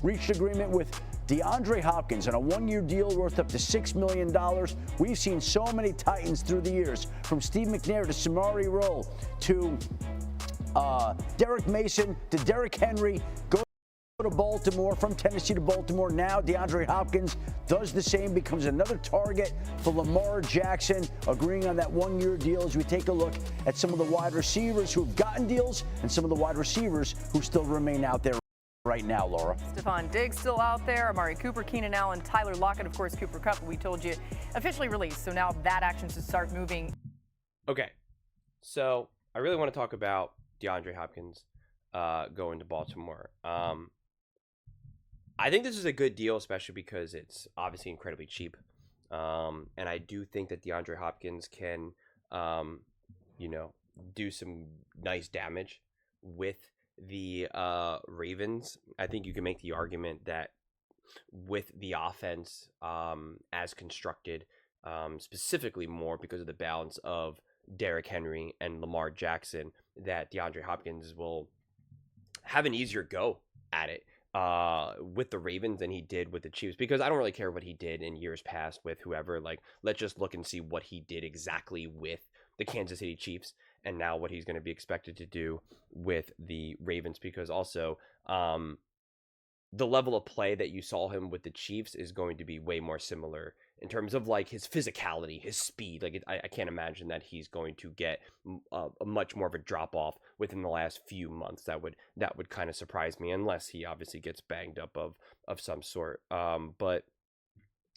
reached agreement with DeAndre Hopkins on a one-year deal worth up to $6 million. We've seen so many Titans through the years, from Steve McNair to Samari Rolle to Derek Mason to Derrick Henry, go to Baltimore, from Tennessee to Baltimore. Now DeAndre Hopkins does the same, becomes another target for Lamar Jackson, agreeing on that one-year deal as we take a look at some of the wide receivers who've gotten deals and some of the wide receivers who still remain out there right now, Laura. Stephon Diggs still out there, Amari Cooper, Keenan Allen, Tyler Lockett, of course, Cooper Kupp, we told you, officially released. So now that action should start moving. Okay, so I really want to talk about DeAndre Hopkins going to Baltimore. I think this is a good deal, especially because it's obviously incredibly cheap. And I do think that DeAndre Hopkins can, do some nice damage with the Ravens. I think you can make the argument that with the offense as constructed, specifically more because of the balance of Derrick Henry and Lamar Jackson, that DeAndre Hopkins will have an easier go at it with the Ravens than he did with the Chiefs, because I don't really care what he did in years past with whoever. Like, let's just look and see what he did exactly with the Kansas City Chiefs and now what he's going to be expected to do with the Ravens, because also the level of play that you saw him with the Chiefs is going to be way more similar in terms of like his physicality, his speed. Like, I can't imagine that he's going to get a much more of a drop off within the last few months. That would kind of surprise me, unless he obviously gets banged up of some sort. But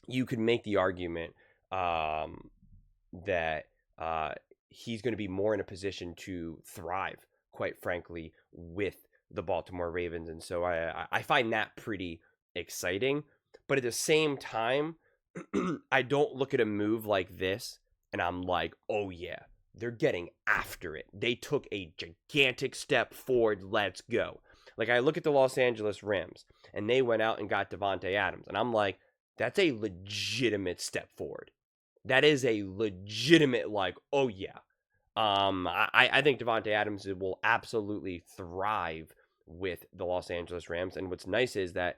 you could make the argument that he's going to be more in a position to thrive, quite frankly, with the Baltimore Ravens. And so I find that pretty exciting. But at the same time, I don't look at a move like this and I'm like, oh yeah, they're getting after it. They took a gigantic step forward. Let's go. Like, I look at the Los Angeles Rams and they went out and got Devontae Adams. And I'm like, that's a legitimate step forward. That is a legitimate, like, oh yeah. I think Devontae Adams will absolutely thrive with the Los Angeles Rams. And what's nice is that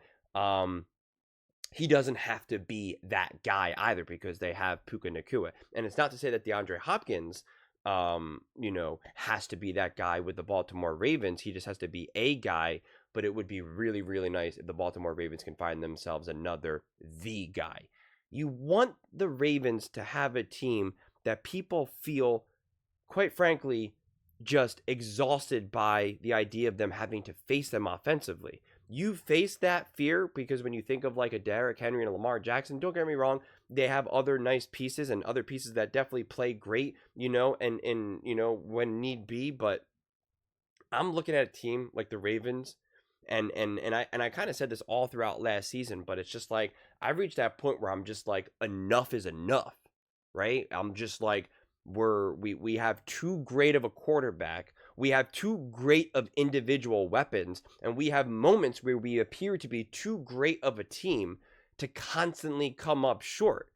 he doesn't have to be that guy either, because they have Puka Nacua. And it's not to say that DeAndre Hopkins, has to be that guy with the Baltimore Ravens. He just has to be a guy. But it would be really, really nice if the Baltimore Ravens can find themselves another the guy. You want the Ravens to have a team that people feel, quite frankly, just exhausted by the idea of them having to face them offensively. You face that fear because when you think of like a Derrick Henry and a Lamar Jackson, don't get me wrong, they have other nice pieces and other pieces that definitely play great, and when need be. But I'm looking at a team like the Ravens, and I kind of said this all throughout last season, but it's just like I've reached that point where I'm just like, enough is enough, right? I'm just like, we have too great of a quarterback, we have too great of individual weapons, and we have moments where we appear to be too great of a team to constantly come up short.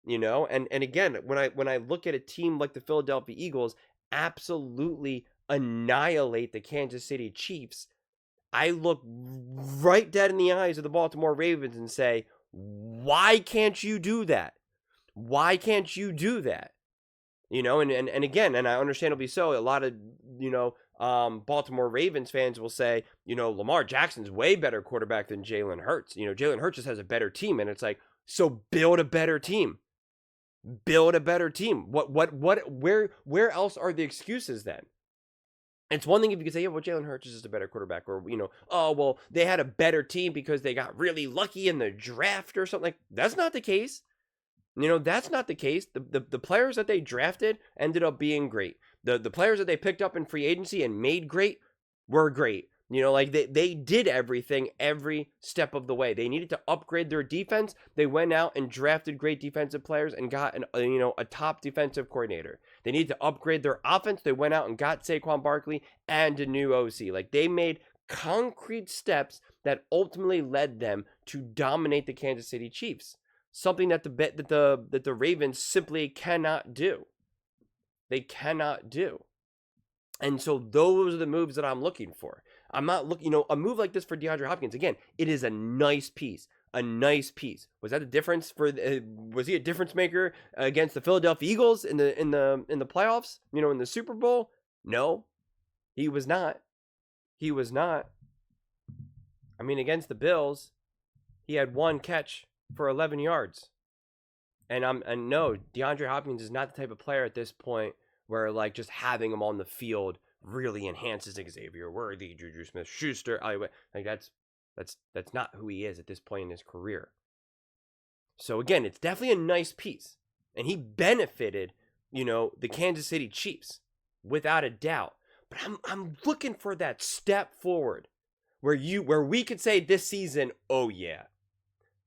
And again, when I look at a team like the Philadelphia Eagles absolutely annihilate the Kansas City Chiefs, I look right dead in the eyes of the Baltimore Ravens and say, why can't you do that? Why can't you do that? And again, and I understandably so, a lot of, Baltimore Ravens fans will say, Lamar Jackson's way better quarterback than Jalen Hurts. Jalen Hurts just has a better team. And it's like, so build a better team. Build a better team. Where else are the excuses then? It's one thing if you could say, yeah, well, Jalen Hurts is just a better quarterback, or, oh, well, they had a better team because they got really lucky in the draft or something. Like, that's not the case. That's not the case. The players that they drafted ended up being great. The players that they picked up in free agency and made great were great. They did everything every step of the way. They needed to upgrade their defense. They went out and drafted great defensive players and got a top defensive coordinator. They needed to upgrade their offense. They went out and got Saquon Barkley and a new OC. Like, they made concrete steps that ultimately led them to dominate the Kansas City Chiefs. Something that the Ravens simply cannot do. They cannot do. And so those are the moves that I'm looking for. I'm not looking, a move like this for DeAndre Hopkins, again, it is a nice piece. A nice piece. Was that the difference for? Was he a difference maker against the Philadelphia Eagles in the playoffs? In the Super Bowl? No, he was not. He was not. I mean, against the Bills, he had one catch for 11 yards. And no, DeAndre Hopkins is not the type of player at this point where like just having him on the field really enhances Xavier Worthy, Juju Smith-Schuster. Like that's not who he is at this point in his career. So again, it's definitely a nice piece. And he benefited, the Kansas City Chiefs without a doubt. But I'm looking for that step forward where we could say this season, oh yeah,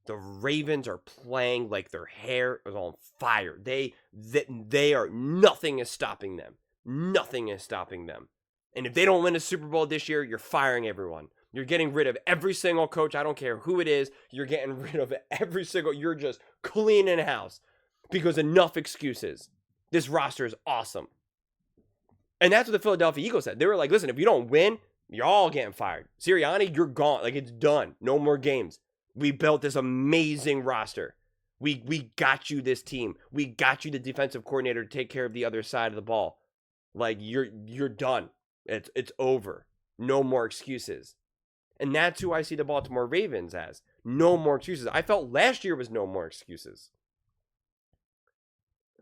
the Ravens are playing like their hair is on fire. They are, nothing is stopping them. Nothing is stopping them. And if they don't win a Super Bowl this year, you're firing everyone. You're getting rid of every single coach. I don't care who it is. You're getting rid of you're just cleaning house because enough excuses. This roster is awesome. And that's what the Philadelphia Eagles said. They were like, listen, if you don't win, you're all getting fired. Sirianni, you're gone. Like, it's done. No more games. We built this amazing roster. We got you this team. We got you the defensive coordinator to take care of the other side of the ball. Like, you're done. It's over. No more excuses. And that's who I see the Baltimore Ravens as. No more excuses. I felt last year was no more excuses.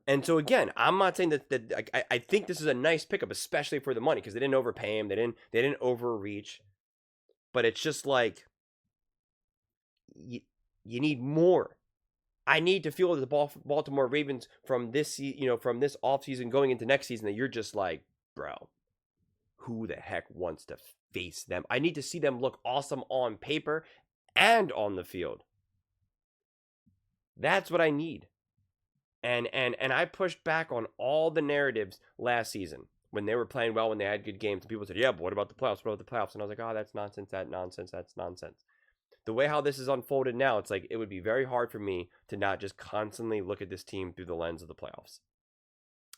And so again, I'm not saying that I think this is a nice pickup, especially for the money, because they didn't overpay him. They didn't overreach. But it's just like you need more. I need to feel the Baltimore Ravens from this offseason going into next season that you're just like, bro, who the heck wants to face them? I need to see them look awesome on paper and on the field. That's what I need. And I pushed back on all the narratives last season when they were playing well, when they had good games. And people said, yeah, but what about the playoffs? What about the playoffs? And I was like, oh, that's nonsense. That's nonsense. The way how this is unfolded now, it's like it would be very hard for me to not just constantly look at this team through the lens of the playoffs.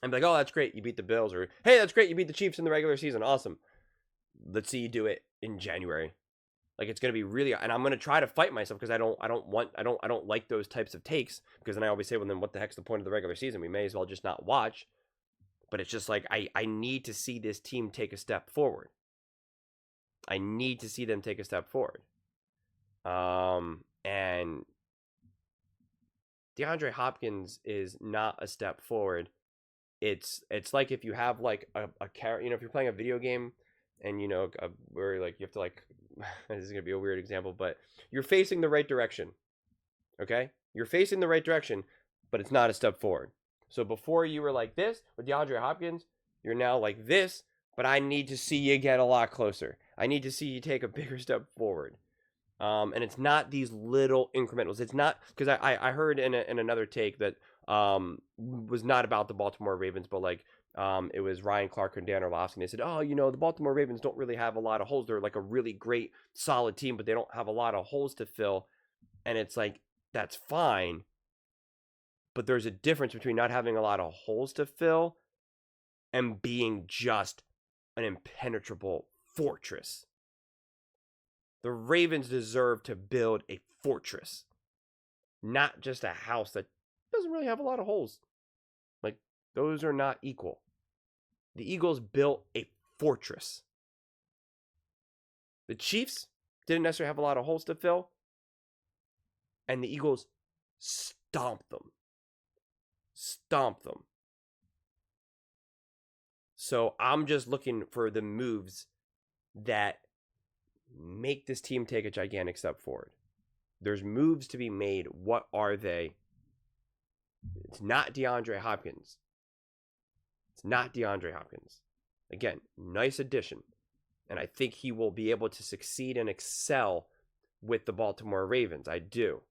And be like, oh, that's great, you beat the Bills. Or, hey, that's great, you beat the Chiefs in the regular season. Awesome. Let's see you do it in January. Like, it's going to be really, and I'm going to try to fight myself because I don't like those types of takes, because then I always say, well, then what the heck's the point of the regular season? We may as well just not watch. But it's just like, I need to see this team take a step forward. I need to see them take a step forward. And DeAndre Hopkins is not a step forward. It's like if you have like a character, if you're playing a video game and where like you have to like, this is gonna be a weird example, but you're facing the right direction. Okay, you're facing the right direction, but it's not a step forward. So before you were like this with DeAndre Hopkins, you're now like this, but I need to see you get a lot closer. I need to see you take a bigger step forward. And it's not these little incrementals. It's not, because I heard in another take that was not about the Baltimore Ravens, but like it was Ryan Clark and Dan Orlovsky. And they said, oh, the Baltimore Ravens don't really have a lot of holes. They're like a really great, solid team, but they don't have a lot of holes to fill. And it's like, that's fine. But there's a difference between not having a lot of holes to fill and being just an impenetrable fortress. The Ravens deserve to build a fortress, not just a house that doesn't really have a lot of holes. Like, those are not equal. The Eagles built a fortress. The Chiefs didn't necessarily have a lot of holes to fill, and the Eagles stomped them. So I'm just looking for the moves that make this team take a gigantic step forward. There's moves to be made. What are they? It's not DeAndre Hopkins. Again, nice addition. And I think he will be able to succeed and excel with the Baltimore Ravens. I do.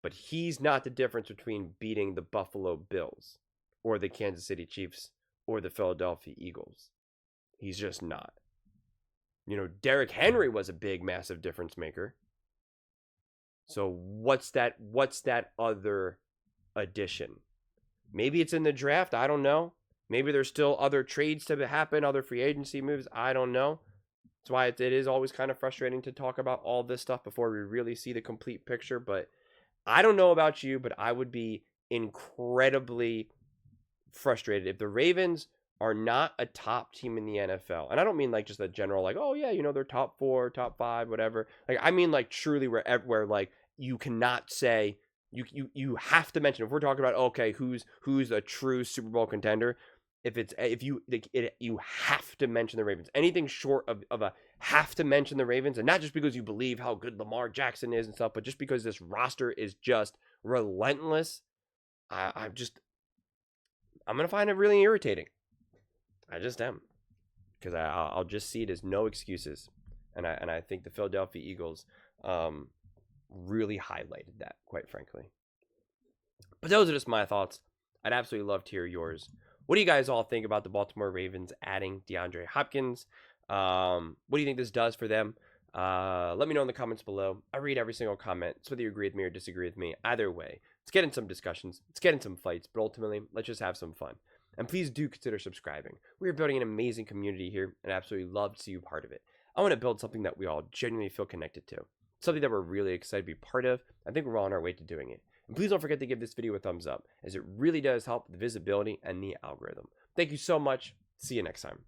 But he's not the difference between beating the Buffalo Bills or the Kansas City Chiefs or the Philadelphia Eagles. He's just not. Derrick Henry was a big, massive difference maker. So what's that other addition? Maybe it's in the draft. I don't know. Maybe there's still other trades to happen, other free agency moves. I don't know. That's why it is always kind of frustrating to talk about all this stuff before we really see the complete picture. But I don't know about you, but I would be incredibly frustrated if the Ravens are not a top team in the NFL. And I don't mean like just a general like, oh yeah, they're top 4, top 5, whatever. Like I mean like truly where like you cannot say you have to mention, if we're talking about okay, who's a true Super Bowl contender, you have to mention the Ravens. Anything short of a have to mention the Ravens, and not just because you believe how good Lamar Jackson is and stuff, but just because this roster is just relentless. I'm gonna find it really irritating. I just am, because I'll just see it as no excuses, and I think the Philadelphia Eagles really highlighted that, quite frankly. But those are just my thoughts. I'd absolutely love to hear yours. What do you guys all think about the Baltimore Ravens adding DeAndre Hopkins? What do you think this does for them? Let me know in the comments below. I read every single comment, so whether you agree with me or disagree with me, either way, let's get in some discussions, let's get in some fights, but ultimately, let's just have some fun. And please do consider subscribing. We are building an amazing community here, and I absolutely love to see you part of it. I want to build something that we all genuinely feel connected to, something that we're really excited to be part of. I think we're all on our way to doing it. And please don't forget to give this video a thumbs up, as it really does help the visibility and the algorithm. Thank you so much. See you next time.